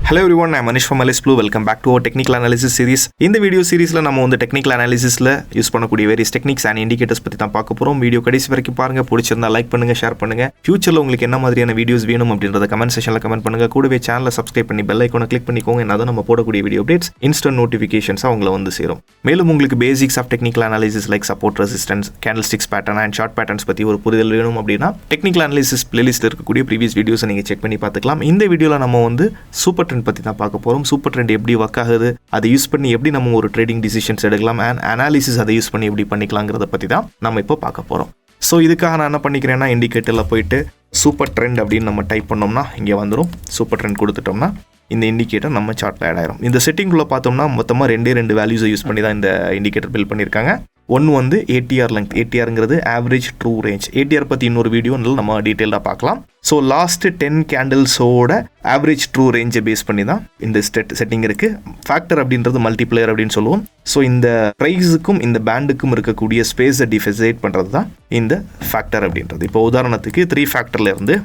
Hello everyone, I am Manish from Alice Blue. Welcome back to our technical analysis series. In the video series la நம்ம வந்து technical analysis ல use பண்ணக்கூடிய various techniques and indicators பத்தி தான் பார்க்க போறோம். Video கடைசி வரைக்கும் பாருங்க. பிடிச்சிருந்தா லைக் பண்ணுங்க, ஷேர் பண்ணுங்க. ஃபியூச்சர்ல உங்களுக்கு என்ன மாதிரியான வீடியோஸ் வேணும் அப்படின்றத கமெண்ட் செக்ஷன்ல கமெண்ட் பண்ணுங்க. கூடவே சேனலை சப்ஸ்கிரைப் பண்ணி பெல் ஐகானை கிளிக் பண்ணிக்கோங்க. என்னதான் நம்ம போடக்கூடிய வீடியோ அப்டேட்ஸ் இன்ஸ்டன்ட் நோட்டிஃபிகேஷன்ஸ் உங்களை வந்து சேரும். மேலும் உங்களுக்கு basics of technical analysis like support resistance, candlesticks pattern and chart patterns பத்தி ஒரு புரிதல் வேணும் அப்படின்னா டெக்னிக்கல் அனாலிசிஸ் பிளேலிஸ்ட்ல இருக்கக்கூடிய ப்ரீவியஸ் வீடியோஸை நீங்க செக் பண்ணி பார்த்துக்கலாம். இந்த வீடியோல நம்ம வந்து சூப்பர் ட்ரெண்ட் பத்தி தான் பார்க்க போறோம். சூப்பர் ட்ரெண்ட் எப்படி ஒர்க் ஆகுது, அதை யூஸ் பண்ணி எப்படி நம்ம ஒரு ட்ரேடிங் டிசிஷன்ஸ் எடுக்கலாம் அண்ட் அனாலிசிஸ் அதை யூஸ் பண்ணி எப்படி பண்ணிக்கலாங்கிறத பற்றி தான் நம்ம இப்போ பார்க்க போகிறோம். ஸோ இதுக்காக நான் என்ன பண்ணிக்கிறேன்னா இண்டிகேட்டரில் போயிட்டு சூப்பர் ட்ரெண்ட் அப்படின்னு நம்ம டைப் பண்ணோம்னா இங்கே வந்துடும். சூப்பர் ட்ரெண்ட் கொடுத்துட்டோம்னா இந்த இண்டிகேட்டர் நம்ம சார்ட்டில் ஆட் ஆயிரும். இந்த செட்டிங்குள்ளே பார்த்தோம்னா மொத்தமாக ரெண்டு வேல்யூஸை யூஸ் பண்ணி தான் இந்த இண்டிகேட்டர் பில்ட் பண்ணியிருக்காங்க. ஒன்று வந்து ஏடிஆர் லெங்க். ஏடிஆருங்கிறது ஆவரேஜ் ட்ரூ ரேஞ்ச். ஏடிஆர் பற்றி இன்னொரு வீடியோ நம்ம டீட்டெயிலாக பார்க்கலாம். ஸோ லாஸ்ட் 10 கேண்டில்ஸோட ஆவரேஜ் ட்ரூ ரேஞ்சை பேஸ் பண்ணி தான் இந்த செட்டிங் இருக்குது. ஃபேக்டர் அப்படின்றது மல்டிப்ளையர் அப்படின்னு சொல்லுவோம். ஸோ இந்த ப்ரைஸுக்கும் இந்த பேண்டுக்கும் இருக்கக்கூடிய ஸ்பேஸை டிஃபைட் பண்ணுறது தான் இந்த ஃபேக்டர் அப்படின்றது. இப்போ உதாரணத்துக்கு 3 ஃபேக்டரில் இருந்து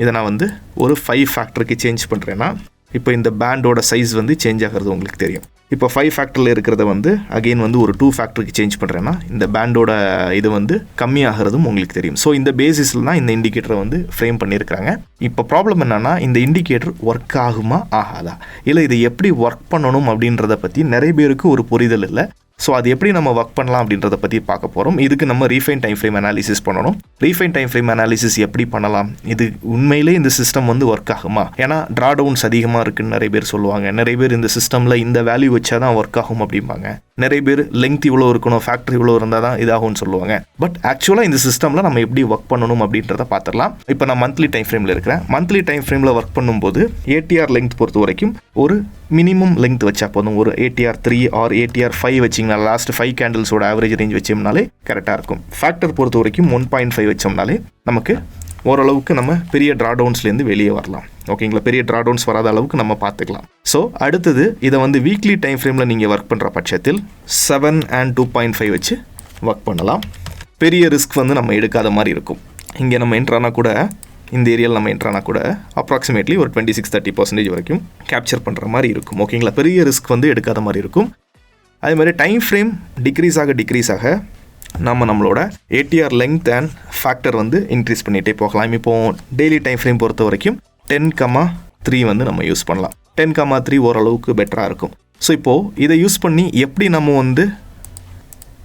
இதை நான் வந்து ஒரு 5 ஃபேக்டருக்கு சேஞ்ச் பண்ணுறேன்னா இப்போ இந்த பேண்டோட சைஸ் வந்து சேஞ்ச் ஆகிறது உங்களுக்கு தெரியும். இப்போ 5 ஃபேக்டரில் இருக்கிறத வந்து அகெயின் வந்து ஒரு 2 ஃபேக்டருக்கு சேஞ்ச் பண்ணுறேன்னா இந்த பேண்டோட இது வந்து கம்மியாகிறதும் உங்களுக்கு தெரியும். ஸோ இந்த பேசிஸில் தான் இந்த இண்டிகேட்டரை வந்து ஃப்ரேம் பண்ணியிருக்காங்க. இப்போ ப்ராப்ளம் என்னன்னா இந்த இண்டிகேட்டர் ஒர்க் ஆகுமா ஆகாதா, இல்லை இதை எப்படி ஒர்க் பண்ணணும் அப்படின்றத பற்றி நிறைய பேருக்கு ஒரு புரிதல் இல்லை. ஸோ அது எப்படி நம்ம ஒர்க் பண்ணலாம் அப்படின்றத பற்றி பார்க்க போகிறோம். இதுக்கு நம்ம ரீஃபைன் டைம் ஃப்ரேம் அனாலிசிஸ் பண்ணணும். ரீஃபைன் டைம் ஃப்ரேம் அனாலிசிஸ் எப்படி பண்ணலாம், இது உண்மையிலே இந்த சிஸ்டம் வந்து ஒர்க் ஆகுமா, ஏன்னா ட்ரா டவுன்ஸ் அதிகமாக இருக்குன்னு நிறைய பேர் சொல்லுவாங்க. நிறைய பேர் இந்த சிஸ்டமில் இந்த வேல்யூ வச்சா தான் ஒர்க் ஆகும் அப்படிம்பாங்க. நிறைய பேர் லெங்த் இவ்வளோ இருக்கணும், ஃபேக்டர் இவ்வளோ இருந்தால் தான் இதாகும்னு சொல்லுவாங்க. பட் ஆக்சுவலாக இந்த சிஸ்டமில் நம்ம எப்படி ஒர்க் பண்ணணும் அப்படின்றத பார்த்துடலாம். இப்போ நான் மந்த்லி டைம் ஃப்ரேமில் இருக்கிறேன். மந்த்லி டைம் ஃப்ரேமில் ஒர்க் பண்ணும்போது ஏடிஆர் லெங்த் பொறுத்த வரைக்கும் ஒரு மினிமம் லெங்த் வச்சா போதும். ஒரு ஏடிஆர் 3 ஆர் ஏடிஆர் 5 வச்சிங்கன்னா லாஸ்ட் 5 கேண்டில்ஸோட ஆவரேஜ் ரேஞ்ச் வச்சோம்னாலே கரெக்டாக இருக்கும். ஃபேக்டர் பொறுத்த வரைக்கும் 1.5 வச்சோம்னாலே நமக்கு ஓரளவுக்கு நம்ம பெரிய ட்ராடவுன்ஸ்லேருந்து வெளியே வரலாம். ஓகேங்களா, பெரிய ட்ராடவுன்ஸ் வராத அளவுக்கு நம்ம பார்த்துக்கலாம். ஸோ அடுத்தது இதை வந்து வீக்லி டைம் ஃப்ரேமில் நீங்கள் ஒர்க் பண்ணுற பட்சத்தில் 7 and 2.5 வச்சு ஒர்க் பண்ணலாம். பெரிய ரிஸ்க் வந்து நம்ம எடுக்காத மாதிரி இருக்கும். இங்கே நம்ம என்ட்ரானா கூட இந்த ஏரியாவில் நம்ம என்ட்ரானா கூட அப்ராக்சிமேட்லி ஒரு 26-30% வரைக்கும் கேப்சர் பண்ணுற மாதிரி இருக்கும். ஓகேங்களா, பெரிய ரிஸ்க் வந்து எடுக்காத மாதிரி இருக்கும். அதே மாதிரி டைம் ஃப்ரேம் டிக்ரீஸ் ஆக நம்மளோட ஏடிஆர் லெங்த் அண்ட் ஃபேக்டர் வந்து இன்க்ரீஸ் பண்ணிகிட்டே போகலாம். இப்போது டெய்லி டைம் ஃப்ரேம் பொறுத்த வரைக்கும் 10,3 வந்து நம்ம யூஸ் பண்ணலாம். 10,3 ஓரளவுக்கு பெட்டராக இருக்கும். ஸோ இப்போது இதை யூஸ் பண்ணி எப்படி நம்ம வந்து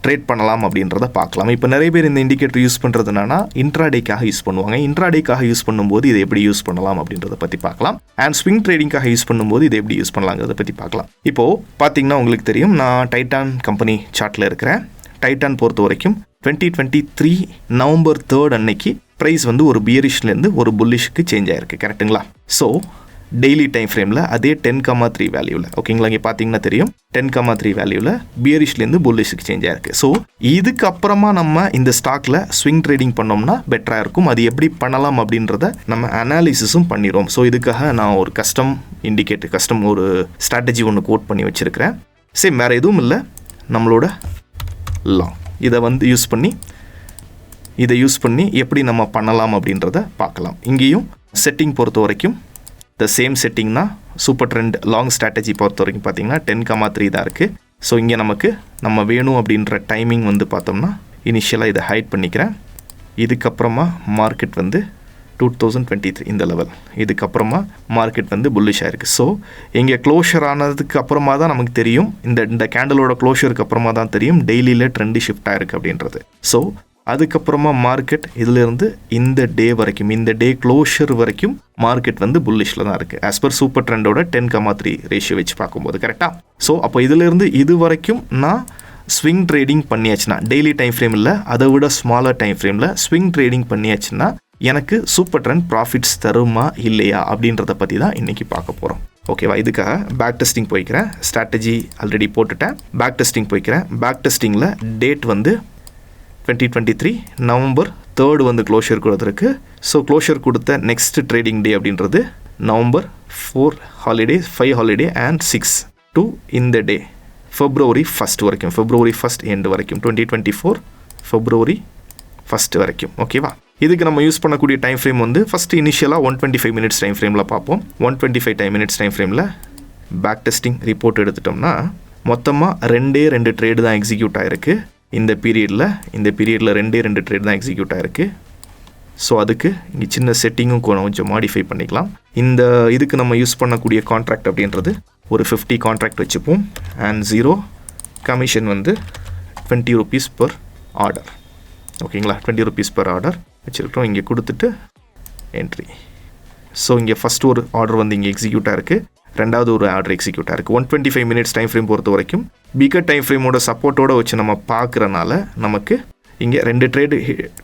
ட்ரேட் பண்ணலாம் அப்படின்றத பார்க்கலாம். இப்போ நிறைய பேர் இந்த இண்டிகேட்டர் யூஸ் பண்ணுறது என்னன்னா இன்ட்ராடேக்காக யூஸ் பண்ணுவாங்க. இன்ட்ராடேக்காக யூஸ் பண்ணும்போது இதை எப்படி யூஸ் பண்ணலாம் அப்படின்றத பற்றி பார்க்கலாம். அண்ட் ஸ்விங் ட்ரேடிங்காக யூஸ் பண்ணும்போது இதை எப்படி யூஸ் பண்ணலாங்கிறத பற்றி பார்க்கலாம். இப்போது பார்த்தீங்கன்னா உங்களுக்கு தெரியும், நான் டைட்டான் கம்பெனி சார்ட்டில் இருக்கிறேன். டைட்டான் பொறுத்த வரைக்கும் 2023 November 3 அன்னைக்கு ப்ரைஸ் வந்து ஒரு பியரிஷ்லேருந்து ஒரு புல்லிஷ்க்கு சேஞ்ச் ஆயிருக்கு. கரெக்டுங்களா? ஸோ டெய்லி டைம் ஃப்ரேமில் அதே 10,3 வேல்யூவில், ஓகேங்களா, இங்கே பார்த்தீங்கன்னா தெரியும் 10,3 வேல்யூவில் பியரிஷ்லேருந்து புல்லிஷ்க்கு சேஞ்ச் ஆயிருக்கு. ஸோ இதுக்கப்புறமா நம்ம இந்த ஸ்டாக்கில் ஸ்விங் ட்ரேடிங் பண்ணோம்னா பெட்டராக இருக்கும். அது எப்படி பண்ணலாம் அப்படின்றத நம்ம அனாலிசிஸும் பண்ணிடுவோம். ஸோ இதுக்காக நான் ஒரு கஸ்டம் ஒரு ஸ்ட்ராட்டஜி ஒன்று கோட் பண்ணி வச்சுருக்கிறேன். சரி, வேறு எதுவும் இல்லை, நம்மளோட லாங் இதை வந்து யூஸ் பண்ணி எப்படி நம்ம பண்ணலாம் அப்படின்றத பார்க்கலாம். இங்கேயும் செட்டிங் பொறுத்த வரைக்கும் த சேம் செட்டிங்னா சூப்பர் ட்ரெண்ட் லாங் ஸ்ட்ராட்டஜி பொறுத்த வரைக்கும் பார்த்தீங்கன்னா 10,3 தான் இருக்குது. ஸோ இங்கே நம்ம வேணும் அப்படின்ற டைமிங் வந்து பார்த்தோம்னா இனிஷியலாக இதை ஹைட் பண்ணிக்கிறேன். இதுக்கப்புறமா மார்க்கெட் வந்து 2023 இந்த லெவல், இதுக்கப்புறமா மார்க்கெட் வந்து புல்லிஷ் ஆயிருக்கு. ஸோ இங்கே க்ளோஷர் ஆனதுக்கு அப்புறமா தான் நமக்கு தெரியும், இந்த கேண்டலோட க்ளோஷருக்கு அப்புறமா தான் தெரியும் டெய்லியில் ட்ரெண்டு ஷிஃப்ட் ஆயிருக்கு அப்படின்றது. ஸோ அதுக்கப்புறமா மார்க்கெட் இதிலிருந்து இந்த டே வரைக்கும், இந்த டே க்ளோஷர் வரைக்கும் மார்க்கெட் வந்து புல்லிஷில் தான் இருக்குது ஆஸ் பர் சூப்பர் ட்ரெண்டோட 10,3 ரேஷியோ வச்சு பார்க்கும்போது. கரெக்டாக? ஸோ அப்போ இதிலிருந்து இது வரைக்கும் நான் ஸ்விங் ட்ரேடிங் பண்ணியாச்சுன்னா, டெய்லி டைம் ஃப்ரேம் இல்லை, அதை விட ஸ்மாலர் டைம் ஃப்ரேமில் ஸ்விங் ட்ரேடிங் பண்ணியாச்சுன்னா எனக்கு சூப்பர் ட்ரெண்ட் ப்ராஃபிட்ஸ் தருமா இல்லையா அப்படின்றத பற்றி தான் இன்றைக்கி பார்க்க போகிறோம். ஓகேவா? இதுக்காக பேக் டெஸ்டிங் போய்க்கிறேன். ஸ்ட்ராட்டஜி ஆல்ரெடி போட்டுட்டேன். பேக் டெஸ்டிங் போய்க்கிறேன். பேக் டெஸ்டிங்கில் டேட் வந்து 2023 November 3 வந்து க்ளோஷர் கொடுத்துருக்கு. ஸோ க்ளோஷர் கொடுத்த நெக்ஸ்ட் ட்ரேடிங் டே அப்படின்றது November 4 holiday, 5 holiday and 6 to இந்த டே February 1 வரைக்கும், February 1 எண்ட் வரைக்கும், 2024 February 1 வரைக்கும். ஓகேவா? இதுக்கு நம்ம யூஸ் பண்ணக்கூடிய டைம் ஃப்ரேம் வந்து ஃபஸ்ட்டு இனிஷியலாக 125 மினிட்ஸ் டைம் ஃப்ரேமில் பார்ப்போம். 125 மினிட்ஸ் டைம் ஃப்ரேமில் பேக் டெஸ்டிங் ரிப்போர்ட் எடுத்துட்டோம்னா மொத்தமாக 2 ட்ரேடு தான் எக்ஸிக்யூட் ஆகிருக்கு. இந்த பீரியடில் 2 ட்ரேட் தான் எக்ஸிக்யூட் ஆகிருக்கு. ஸோ அதுக்கு இங்கே சின்ன செட்டிங்கும் கொஞ்சம் மாடிஃபை பண்ணிக்கலாம். இந்த இதுக்கு நம்ம யூஸ் பண்ணக்கூடிய கான்ட்ராக்ட் அப்படின்றது ஒரு 50 கான்ட்ராக்ட் வச்சுப்போம். அண்ட் 0 கமிஷன் வந்து 20 rupees per ஆர்டர். ஓகேங்களா, 20 rupees per ஆர்டர் வச்சுருக்கோம். இங்கே கொடுத்துட்டு என்ட்ரி. ஸோ இங்கே ஃபஸ்ட் ஒரு ஆர்டர் வந்து இங்கே எக்ஸிக்யூட் ஆகிருக்கு, ரெண்டாவது ஒரு ஆர்டர் எக்ஸிக்யூட் ஆகிருக்கு. 125 மினிட்ஸ் டைம் ஃப்ரேம் பொறுத்த வரைக்கும் பிகர் டைம் ஃப்ரேமோட சப்போர்ட்டோடு வச்சு நம்ம பார்க்குறனால நமக்கு இங்கே 2 ட்ரேடு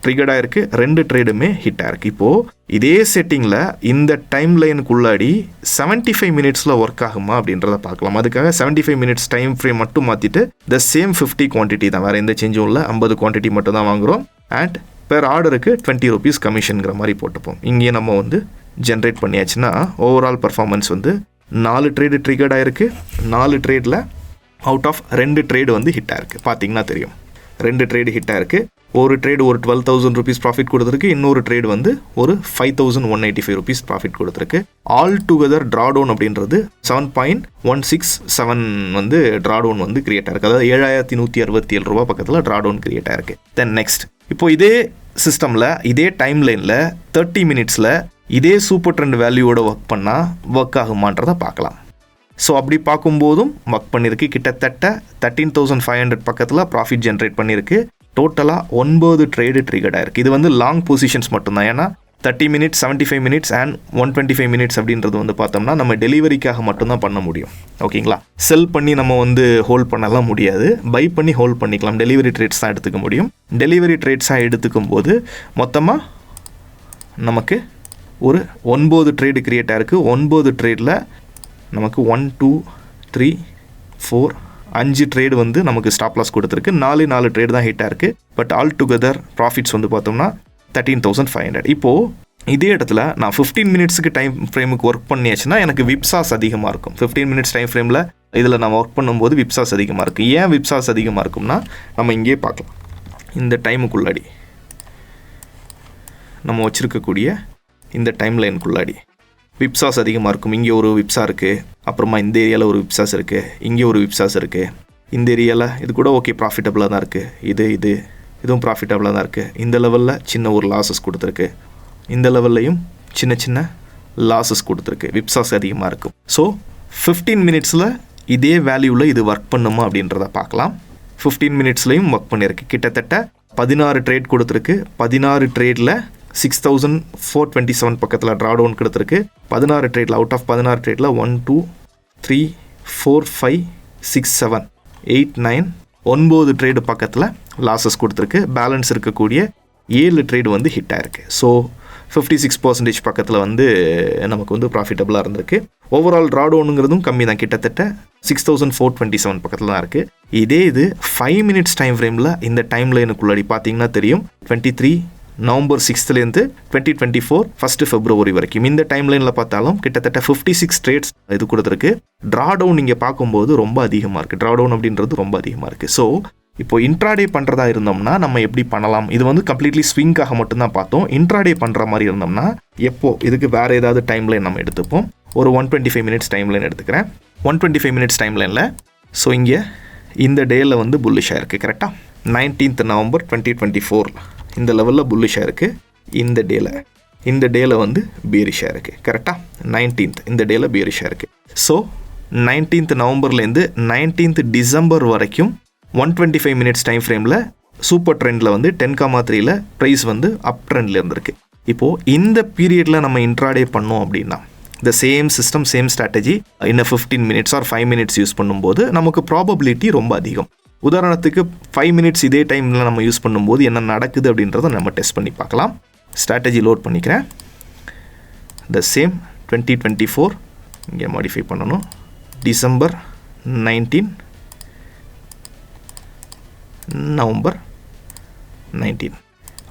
ட்ரிகர்ட் ஆகிருக்கு, 2 ட்ரேடுமே ஹிட் ஆகிருக்கு. இப்போது இதே செட்டிங்கில் இந்த டைம் லைனுக்குள்ளாடி 75 மினிட்ஸில் ஒர்க் ஆகுமா அப்படின்றத பார்க்கலாம். அதுக்காக 75 மினிட்ஸ் டைம் ஃப்ரேம் மட்டும் மாற்றிட்டு த சேம் 50 குவான்டிட்டி தான், வேறு எந்த சேஞ்சும் இல்லை, 50 குவான்டிட்டி மட்டும் தான் வாங்குகிறோம். அண்ட் பெர் ஆர்டருக்கு 20 rupees கமிஷனுங்கிற மாதிரி போட்டுப்போம். இங்கே நம்ம வந்து ஜென்ரேட் பண்ணியாச்சுன்னா ஓவரால் பர்ஃபார்மன்ஸ் வந்து 4 ட்ரேடு ட்ரிகர்ட் ஆகிருக்கு. 4 ட்ரேடில் அவுட் ஆஃப் 2 ட்ரேடு வந்து ஹிட் ஆகிருக்கு. பார்த்தீங்கன்னா தெரியும், 2 ட்ரேடு ஹிட் ஆகிருக்கு. ஒரு ட்ரேடு ஒரு 12,000 rupees ப்ராஃபிட் கொடுத்துருக்கு, இன்னொரு ட்ரேடு வந்து ஒரு 5,185 rupees ப்ராஃபிட் கொடுத்துருக்கு. ஆல் டுகெதர் ட்ராடவுன் அப்படின்றது 7.167 வந்து ட்ராடவுன் வந்து கிரியேட் ஆகிருக்கு. அதாவது 7,167 ரூபா பக்கத்தில் ட்ராடவுன் கிரியேட் ஆகிருக்கு. தென் நெக்ஸ்ட், இப்போ இதே சிஸ்டமில் இதே டைம் லைனில் 30 மினிட்ஸில் இதே சூப்பர் ட்ரெண்ட் வேல்யூவோட ஒர்க் பண்ணால் ஒர்க் ஆகுமான்றதை பார்க்கலாம். ஸோ அப்படி பார்க்கும்போதும் ஒர்க் பண்ணியிருக்கு. கிட்டத்தட்ட 13,500 பக்கத்தில் ப்ராஃபிட் ஜென்ரேட் பண்ணியிருக்கு. டோட்டலாக 9 ட்ரேடு ட்ரிகர்ட் ஆகிருக்கு. இது வந்து லாங் பொசிஷன்ஸ் மட்டும்தான். ஏன்னா 30 மினிட்ஸ், 75 மினிட்ஸ் அண்ட் 125 மினிட்ஸ் அப்படின்றது வந்து பார்த்தோம்னா நம்ம டெலிவரிக்காக மட்டும்தான் பண்ண முடியும். ஓகேங்களா, செல் பண்ணி நம்ம வந்து ஹோல்ட் பண்ணலாம் முடியாது, பை பண்ணி ஹோல்ட் பண்ணிக்கலாம். டெலிவரி ட்ரேட்ஸ் தான் எடுத்துக்க முடியும். டெலிவரி ட்ரேட்ஸாக எடுத்துக்கும் போது மொத்தமாக நமக்கு ஒரு 9 ட்ரேடு கிரியேட் ஆகிருக்கு. 9 ட்ரேடில் நமக்கு 1 2 3 4 5 ட்ரேடு வந்து நமக்கு ஸ்டாப் லாஸ் கொடுத்துருக்கு. 4 ட்ரேடு தான் ஹிட் ஆகிருக்கு. பட் ஆல் டுகெதர் ப்ராஃபிட்ஸ் வந்து பார்த்தோம்னா 13,500. இப்போது இதே இடத்துல நான் 15 மினிட்ஸுக்கு டைம் ஃப்ரேமுக்கு ஒர்க் பண்ணியாச்சுன்னா எனக்கு விப்சாஸ் அதிகமாக இருக்கும். 15 மினிட்ஸ் டைம் ஃப்ரேமில் இதில் நம்ம ஒர்க் பண்ணும்போது விப்சாஸ் அதிகமாக இருக்குது. ஏன் விப்சாஸ் அதிகமாக இருக்கும்னா நம்ம இங்கே பார்க்கலாம். இந்த டைமுக்குள்ளாடி நம்ம வச்சுருக்கக்கூடிய இந்த டைம் லைனுக்குள்ளாடி விப்சாஸ் அதிகமாக இருக்கும். இங்கே ஒரு விப்ஸா இருக்குது, அப்புறமா இந்த ஏரியாவில் ஒரு விப்சாஸ் இருக்குது, இங்கே ஒரு விப்சாஸ் இருக்குது, இந்த ஏரியாவில் இது கூட ஓகே ப்ராஃபிட்டபுளாக தான் இருக்குது, இதுவும் ப்ராஃபிட்டபுளாக தான் இருக்குது. இந்த லெவலில் சின்ன ஒரு லாஸஸ் கொடுத்துருக்கு, இந்த லெவல்லையும் சின்ன லாஸஸ் கொடுத்துருக்கு. விப்சாஸ் அதிகமாக இருக்கும். ஸோ 15 மினிட்ஸில் இதே வேல்யூவில் இது ஒர்க் பண்ணுமா அப்படின்றத பார்க்கலாம். 15 மினிட்ஸ்லையும் ஒர்க் பண்ணியிருக்கு. கிட்டத்தட்ட 16 ட்ரேட் கொடுத்துருக்கு. 16 ட்ரேடில் 6,427 பக்கத்தில் ட்ராடவுன் கொடுத்துருக்கு. 16 ட்ரேடில் அவுட் ஆஃப் 16 ட்ரேடில் 1 2 3 4 5 6 7 8 9 9 ட்ரேடு பக்கத்தில் லாஸஸ் கொடுத்துருக்கு. பேலன்ஸ் இருக்கக்கூடிய 7 ட்ரேடு வந்து ஹிட் ஆகிருக்கு. ஸோ 56% பக்கத்தில் வந்து நமக்கு வந்து ப்ராஃபிட்டபுளாக இருந்திருக்கு. ஓவரால் ட்ராடவுனுங்கிறதும் கம்மி தான், கிட்டத்தட்ட 6,427 பக்கத்தில் தான் இருக்குது. இதே இது 5 மினிட்ஸ் டைம் ஃப்ரேமில் இந்த டைம் லைனுக்குள்ளாடி பார்த்தீங்கன்னா தெரியும். 23 நவம்பர் 6லேருந்து 2024 1 February வரைக்கும் இந்த டைம் லைனில் பார்த்தாலும் கிட்டத்தட்ட 56 ட்ரேட்ஸ் இது கொடுத்துருக்கு. ட்ராடவுன் இங்கே பார்க்கும்போது ரொம்ப அதிகமாக இருக்குது. ட்ராடவுன் அப்படின்றது ரொம்ப அதிகமாக இருக்குது. ஸோ இப்போ இன்ட்ராடே பண்ணுறதா இருந்தோம்னா நம்ம எப்படி பண்ணலாம்? இது வந்து கம்ப்ளீட்லி ஸ்விங்காக மட்டும்தான் பார்த்தோம். இன்ட்ராடே பண்ணுற மாதிரி இருந்தோம்னா இதுக்கு வேறு ஏதாவது டைம் லைன் நம்ம எடுத்துப்போம். ஒரு 125 மினிட்ஸ் டைம் லைன் எடுத்துக்கிறேன். 125 மினிட்ஸ் டைம் லைனில் ஸோ இங்கே இந்த டேயில் வந்து புல்லிஷாக இருக்குது. கரெக்டாக 19th November 2024 இந்த லெவலில் புல்லிஷாக இருக்குது. இந்த டேயில் வந்து பேரிஷாக இருக்குது. கரெக்டாக 19th இந்த டேயில் பேரிஷாக இருக்குது. ஸோ 19th நவம்பர்லேருந்து 19th December வரைக்கும் 125 மினிட்ஸ் டைம் ஃப்ரேமில் சூப்பர் ட்ரெண்டில் வந்து 10,3ல் ப்ரைஸ் வந்து அப் ட்ரெண்டில் இருந்திருக்கு. இப்போது இந்த பீரியடில் நம்ம இன்ட்ராடே பண்ணோம் அப்படின்னா இந்த சேம் சிஸ்டம் சேம் ஸ்ட்ராட்டஜி இன்னும் 15 மினிட்ஸ் ஆர் 5 மினிட்ஸ் யூஸ் பண்ணும்போது நமக்கு ப்ராபபிலிட்டி ரொம்ப அதிகம். உதாரணத்துக்கு 5 மினிட்ஸ் இதே டைமில் நம்ம யூஸ் பண்ணும்போது என்ன நடக்குது அப்படின்றத நம்ம டெஸ்ட் பண்ணி பார்க்கலாம். ஸ்ட்ராட்டஜி லோட் பண்ணிக்கிறேன். த சேம் 2024 இங்கே மாடிஃபை பண்ணணும். December 19 November 19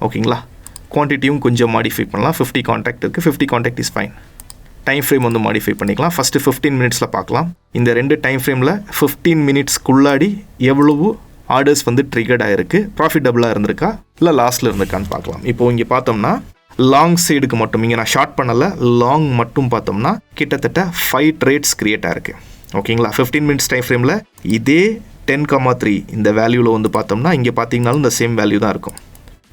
ஓகேங்களா. குவான்டிட்டியும் கொஞ்சம் மாடிஃபை பண்ணலாம். 50 கான்டாக்ட் இருக்குது. 50 contact is fine. Time frame வந்து மாடிஃபை பண்ணிக்கலாம். ஃபஸ்ட்டு 15 மினிட்ஸில் பார்க்கலாம். இந்த ரெண்டு டைம் ஃப்ரேமில் 15 மினிட்ஸ்க்குள்ளாடி எவ்வளவு ஆர்டர்ஸ் வந்து ட்ரிகர்ட் ஆகிருக்கு, ப்ராஃபிட்டபுளாக இருந்திருக்கா இல்லை லாஸ்ட்டில் இருந்திருக்கான்னு பார்க்கலாம். இப்போது இங்கே பார்த்தோம்னா லாங் சைடுக்கு மட்டும், இங்கே நான் ஷார்ட் பண்ணலை, லாங் மட்டும் பார்த்தோம்னா கிட்டத்தட்ட 5 ட்ரேட்ஸ் க்ரியேட் ஆகிருக்கு. ஓகேங்களா, 15 மினிட்ஸ் டைம் ஃப்ரேமில் இதே 10,3 இந்த வேல்யூவில் வந்து பார்த்தோம்னா இங்கே பார்த்தீங்கனாலும் இந்த சேம் வேல்யூ தான் இருக்கும்.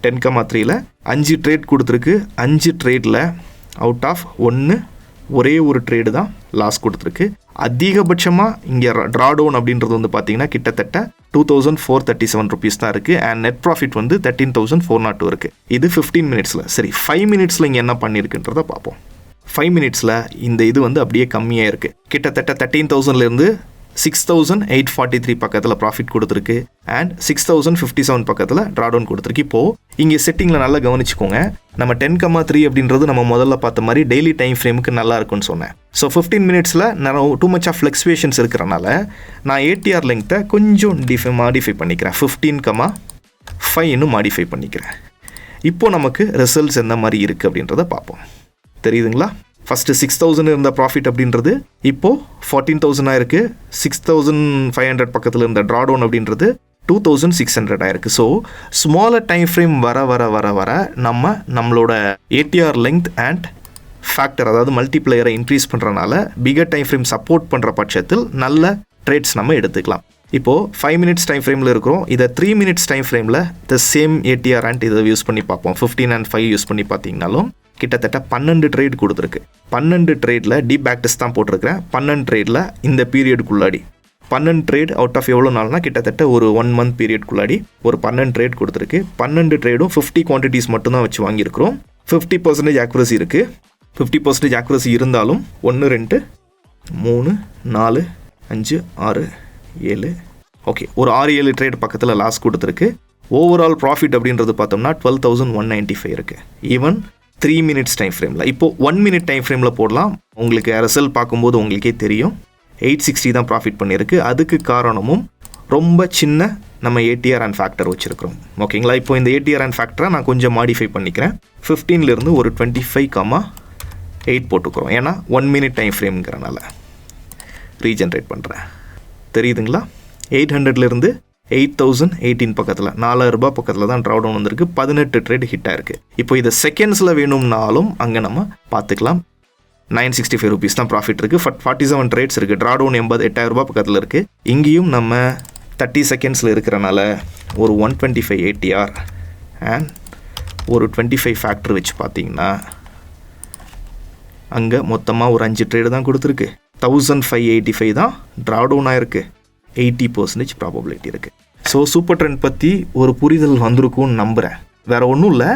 10,3ல் 5 ட்ரேட் கொடுத்துருக்கு. 5 ட்ரேடில் அவுட் ஆஃப் 1 ஒரே ஒரு ட்ரேடு தான் லாஸ் கொடுத்துருக்கு. அதிகபட்சமாக இங்கே ட்ராடவுன் அப்படின்றது வந்து பார்த்தீங்கன்னா கிட்டத்தட்ட 2,437 ருபீஸ் தான் இருக்குது. அண்ட் நெட் ப்ராஃபிட் வந்து 13,402 இருக்குது. இது 15 மினிட்ஸில். சரி, 5 மினிட்ஸில் இங்கே என்ன பண்ணியிருக்குன்றதை பார்ப்போம். 5 மினிட்ஸில் இந்த இது வந்து அப்படியே கம்மியாக இருக்குது. கிட்டத்தட்ட 13,000லேருந்து 6,843 பக்கத்தில் ப்ராஃபிட் கொடுத்துருக்கு. அண்ட் 6,057 பக்கத்தில் ட்ராடவுன் கொடுத்துருக்கு. இப்போது இங்கே செட்டிங்கில் நல்லா கவனிச்சுக்கோங்க. நம்ம 10,3 அப்படின்றது நம்ம முதல்ல பார்த்த மாதிரி டெய்லி டைம் ஃப்ரேமுக்கு நல்லா இருக்குன்னு சொன்னேன். ஸோ 15 மினிட்ஸில் நான் டூ மச் ஆஃப் ஃப்ளக்சுவேஷன்ஸ் இருக்கிறனால நான் ஏடிஆர் லெங்க்த்தை கொஞ்சம் மாடிஃபை பண்ணிக்கிறேன். 15,5 மாடிஃபை பண்ணிக்கிறேன். இப்போது நமக்கு ரிசல்ட்ஸ் எந்த மாதிரி இருக்குது அப்படின்றத பார்ப்போம். தெரியுதுங்களா? ஃபஸ்ட்டு 6,000 இருந்த ப்ராஃபிட் அப்படின்றது இப்போது 14,000 ஆயிருக்கு. 6,500 பக்கத்தில் இருந்த ட்ராடவுன் அப்படின்றது 2,600 ஆயிருக்கு. ஸோ ஸ்மாலர் டைம் ஃப்ரேம் வர வர வர வர நம்மளோட ஏடிஆர் லெங்த் அண்ட் ஃபேக்டர், அதாவது மல்டிப்ளையரை இன்க்ரீஸ் பண்ணுறனால பிகர் டைம் ஃப்ரேம் சப்போர்ட் பண்ணுற பட்சத்தில் நல்ல ட்ரேட்ஸ் நம்ம எடுத்துக்கலாம். இப்போது 5 மினிட்ஸ் டைம் ஃப்ரேமில் இருக்கிறோம். இதை 3 மினிட்ஸ் டைம் ஃப்ரேமில் த சேம் ஏடிஆர் அண்ட் இதை யூஸ் பண்ணி பார்ப்போம். 15 and 5 யூஸ் பண்ணி பார்த்தீங்கனாலும் கிட்டத்தட்ட 12 ட்ரேட் கொடுத்துருக்கு. 12 ட்ரேடில் டீப் பேக்டெஸ்ட் தான் போட்டிருக்கிறேன். 12 ட்ரேடில் இந்த பீரியடுக்குள்ளாடி 12 ட்ரேட் அவுட் ஆஃப் எவ்வளோ நாள்னா கிட்டத்தட்ட ஒரு 1 மந்த் பீரியட்குள்ளாடி ஒரு 12 ட்ரேட் கொடுத்துருக்கு. 12 ட்ரேடும் 50 குவான்டிட்டிஸ் மட்டும்தான் வச்சு வாங்கியிருக்கிறோம். 50% ஆக்குரசி இருக்குது. 50% ஆக்குரசி இருந்தாலும் 1 2 3 4 5 6 7 ஓகே ஒரு 6-7 ட்ரேட் பக்கத்தில் லாஸ் கொடுத்துருக்கு. ஓவரால் ப்ராஃபிட் அப்படின்றது பார்த்தோம்னா 12,195 இருக்குது. ஈவன் 3 மினிட்ஸ் டைம் ஃப்ரேமில். இப்போது 1 மினிட் டைம் ஃப்ரேமில் போடலாம். உங்களுக்கு ரிசல்ட் பார்க்கும்போது உங்களுக்கே தெரியும் 860 தான் ப்ராஃபிட் பண்ணியிருக்கு. அதுக்கு காரணமும் ரொம்ப சின்ன நம்ம ஏடிஆர் அண்ட் ஃபேக்டர் வச்சுருக்கிறோம். ஓகேங்களா? இப்போ இந்த ஏடிஆர் அண்ட் ஃபேக்டரை நான் கொஞ்சம் மாடிஃபை பண்ணிக்கிறேன். 15லேருந்து ஒரு 25,8 போட்டுக்கிறோம். ஏன்னா 1 மினிட் டைம் ஃப்ரேம்ங்கிறனால ரீஜென்ரேட் பண்ணுறேன். தெரியுதுங்களா? 800லேருந்து 8,018 பக்கத்தில் 4,000 ரூபாய் பக்கத்தில் தான் ட்ராடவுன் வந்திருக்கு. 18 ட்ரேட் ஹிட் ஆயிருக்கு. இப்போ இதை செகண்ட்ஸில் வேணும்னாலும் அங்கே நம்ம பார்த்துக்கலாம். 965 ருபீஸ் தான் ப்ராஃபிட் இருக்குது. 47 ட்ரேட்ஸ் இருக்குது. ட்ராடவுன் 8,000 ரூபாய் பக்கத்தில் இருக்குது. இங்கேயும் நம்ம 30 செகண்ட்ஸில் இருக்கிறனால ஒரு 125 ஏடிஆர் அண்ட் ஒரு 25 ஃபேக்டர் வச்சு பார்த்தீங்கன்னா அங்கே மொத்தமாக ஒரு 5 ட்ரேடு தான் கொடுத்துருக்கு. 1,585 தான் ட்ராடவுன் ஆயிருக்கு. 80% ப்ராபபிலிட்டி இருக்குது. ஸோ சூப்பர் ட்ரெண்ட் பற்றி ஒரு புரிதல் வந்திருக்கும்னு நம்புகிறேன். வேறு ஒன்றும் இல்லை,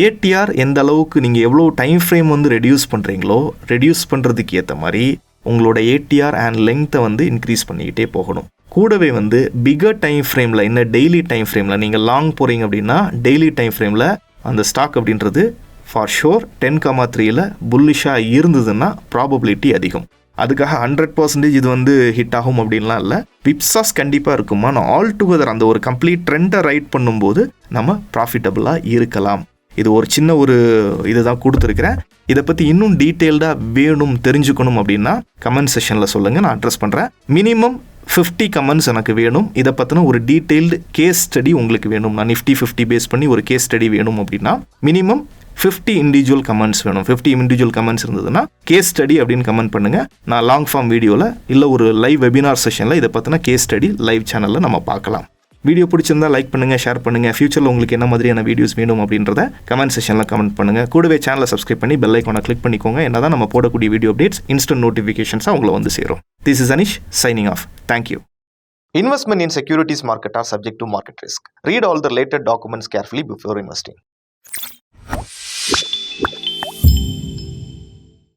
ஏடிஆர் எந்த அளவுக்கு நீங்கள் எவ்வளோ டைம் ஃப்ரேம் வந்து ரெடியூஸ் பண்ணுறீங்களோ ரெடியூஸ் பண்ணுறதுக்கு ஏற்ற மாதிரி உங்களோட ஏடிஆர் அண்ட் லெங்க்த்தை வந்து இன்க்ரீஸ் பண்ணிக்கிட்டே போகணும். கூடவே வந்து பிகர் டைம் ஃப்ரேமில், என்ன டெய்லி டைம் ஃப்ரேமில் நீங்கள் லாங் போகிறீங்க அப்படின்னா டெய்லி டைம் ஃப்ரேமில் அந்த ஸ்டாக் அப்படின்றது ஃபார் ஷோர் 10,3ல் புல்லிஷாக இருந்ததுன்னா ப்ராபபிலிட்டி அதிகம். அதுக்காக 100% இது வந்து ஹிட் ஆகும் அப்படின்லாம் இல்லை. விப்ஸாஸ் கண்டிப்பாக இருக்குமா, நான் ஆல் டுகெதர் அந்த ஒரு கம்ப்ளீட் ட்ரெண்டை ரைட் பண்ணும்போது நம்ம ப்ராஃபிட்டபுளாக இருக்கலாம். இது ஒரு சின்ன ஒரு இதை தான் கொடுத்துருக்கிறேன். இதை பற்றி இன்னும் டீட்டெயில்டாக வேணும் தெரிஞ்சுக்கணும் அப்படின்னா கமெண்ட் செஷனில் சொல்லுங்கள், நான் அட்ரஸ் பண்ணுறேன். மினிமம் 50 கமெண்ட்ஸ் எனக்கு வேணும். இதை பற்றின ஒரு டீட்டெயில்டு கேஸ் ஸ்டடி உங்களுக்கு வேணும். நான் நிஃப்டி 50 பேஸ் பண்ணி ஒரு கேஸ் ஸ்டடி வேணும் அப்படின்னா மினிமம் 50 இண்டிவிஜுவல் கமெண்ட்ஸ் வேணும். 50 இண்டிவிஜுவல் கமெண்ட்ஸ் இருந்ததுன்னா கேஸ் ஸ்டடி அப்படின்னு கமெண்ட் பண்ணுங்கள். நான் லாங் ஃபார்ம் வீடியோவில் இல்லை ஒரு லைவ் வெபினார் செஷனில் இதை பற்றின கேஸ் ஸ்டடி லைவ் சேனலில் நம்ம பார்க்கலாம். வீடியோ பிடிச்சிருந்தா லைக் பண்ணுங்கள், ஷேர் பண்ணுங்கள். ஃபியூச்சரில் உங்களுக்கு என்ன மாதிரியான வீடியோஸ் வேணும் அப்படின்றத கமெண்ட் செஷனில் கமெண்ட் பண்ணுங்கள். கூடவே சேனலை சப்ஸ்கிரைப் பண்ணி பெல் ஐக்கானை கிளிக் பண்ணிக்கோங்க. என்ன தான் நம்ம போடக்கூடிய வீடியோ அப்டேட்ஸ் இன்ஸ்டன்ட் நோட்டிஃபிகேஷன்ஸாக உங்களை வந்து சேரும். This is Anish signing off. Thank you. Investment in securities market are subject to market risk. Read all the related documents carefully before investing.